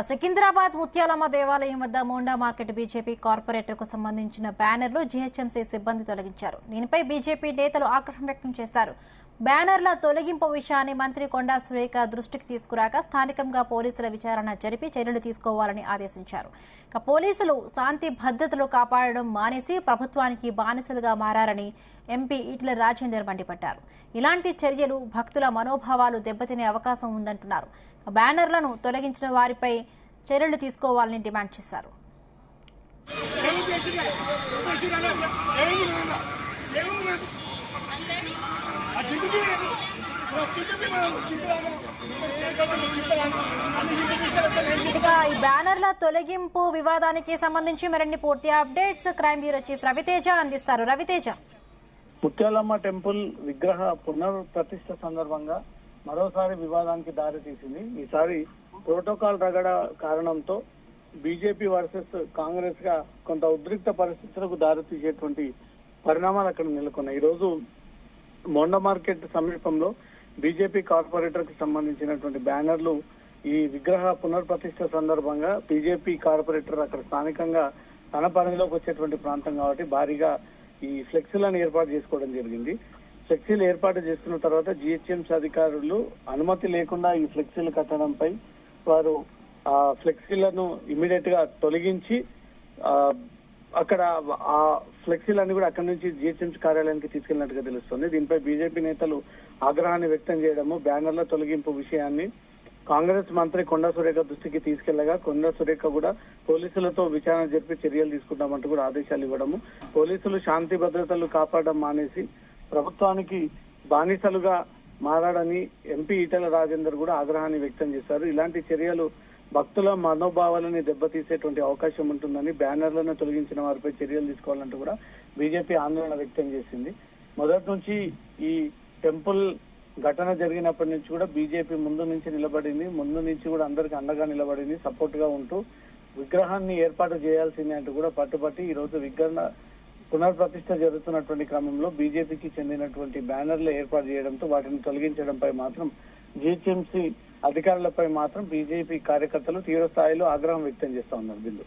సికింద్రాబాద్ ముత్యాలమ్మ దేవాలయం వద్ద Monda market BJP corporator కు సంబంధించిన బ్యానర్లు జీహెచ్ఎంసీ సిబ్బంది తొలగించారు. దీనిపై బీజేపీ నేతలు ఆగ్రహం వ్యక్తం చేశారు. బ్యానర్ల తొలగింపు విషయాన్ని మంత్రి కొండా సురేఖ దృష్టికి తీసుకురాక స్థానికంగా పోలీసుల విచారణ జరిపి చర్యలు తీసుకోవాలని ఆదేశించారు. పోలీసులు శాంతి భద్రతలు కాపాడడం మానేసి ప్రభుత్వానికి బానిసలుగా మారారని ఎంపీ ఈటెల రాజేందర్ మండిపడ్డారు. ఇలాంటి చర్యలు భక్తుల మనోభావాలు దెబ్బతినే అవకాశం ఉందంటున్నారు. బ్యానర్లను తొలగించిన వారిపై చర్యలు తీసుకోవాలని డిమాండ్ చేశారు. ఈ బ్యానర్ల తొలగింపు వివాదానికి సంబంధించి మరిన్ని పూర్తి updates crime bureau chief Raviteja అందిస్తారు. రవితేజ, ముత్యాలమ్మ టెంపుల్ విగ్రహ పునఃప్రతిష్ఠ సందర్భంగా మరోసారి వివాదానికి దారి తీసింది. ఈసారి ప్రోటోకాల్ రగడ కారణంతో బీజేపీ వర్సెస్ కాంగ్రెస్ గా కొంత ఉద్రిక్త పరిస్థితులకు దారి తీసేటువంటి పరిణామాలు అక్కడ నెలకొన్నాయి. ఈ రోజు మోండా మార్కెట్ సమీపంలో బీజేపీ కార్పొరేటర్ కు సంబంధించినటువంటి బ్యానర్లు ఈ విగ్రహ పునర్ప్రతిష్ఠ సందర్భంగా బీజేపీ కార్పొరేటర్ అక్కడ స్థానికంగా తన పరిధిలోకి వచ్చేటువంటి ప్రాంతం కాబట్టి భారీగా ఈ ఫ్లెక్సీలను ఏర్పాటు చేసుకోవడం జరిగింది. ఫ్లెక్సీలు ఏర్పాటు చేసుకున్న తర్వాత జీహెచ్ఎంసీ అధికారులు అనుమతి లేకుండా ఈ ఫ్లెక్సీలు కట్టడంపై వారు ఆ ఫ్లెక్సీలను ఇమీడియట్ గా తొలగించి అక్కడ ఆ ఫ్లెక్సీలన్నీ కూడా అక్కడి నుంచి జీహెచ్ఎంసీ కార్యాలయానికి తీసుకెళ్లినట్టుగా తెలుస్తోంది. దీనిపై బీజేపీ నేతలు ఆగ్రహాన్ని వ్యక్తం చేయడము, బ్యానర్ల తొలగింపు విషయాన్ని కాంగ్రెస్ మంత్రి కొండా సురేఖ దృష్టికి తీసుకెళ్లగా కొండా సురేఖ కూడా పోలీసులతో విచారణ జరిపి చర్యలు తీసుకుంటామంటూ కూడా ఆదేశాలు ఇవ్వడము, పోలీసులు శాంతి భద్రతలు కాపాడడం మానేసి ప్రభుత్వానికి బానిసలుగా మారాడని ఎంపీ ఈటెల రాజేందర్ కూడా ఆగ్రహాన్ని వ్యక్తం చేశారు. ఇలాంటి చర్యలు భక్తుల మనోభావాలని దెబ్బతీసేటువంటి అవకాశం ఉంటుందని, బ్యానర్లను తొలగించిన వారిపై చర్యలు తీసుకోవాలంటూ కూడా బీజేపీ ఆందోళన వ్యక్తం చేసింది. మొదటి నుంచి ఈ టెంపుల్ ఘటన జరిగినప్పటి నుంచి కూడా బీజేపీ ముందు నుంచి నిలబడింది, ముందు నుంచి కూడా అందరికి అండగా నిలబడింది, సపోర్ట్ గా ఉంటూ విగ్రహాన్ని ఏర్పాటు చేయాల్సిందే అంటూ కూడా పట్టుబట్టి ఈ రోజు విగ్రహ పునర్ప్రతిష్ఠ జరుగుతున్నటువంటి క్రమంలో బీజేపీకి చెందినటువంటి బ్యానర్లు ఏర్పాటు చేయడంతో వాటిని తొలగించడంపై మాత్రం జీహెచ్ఎంసీ అధికారులపై మాత్రం బీజేపీ కార్యకర్తలు తీవ్ర స్థాయిలో ఆగ్రహం వ్యక్తం చేస్తా ఉన్నారు. బిల్లు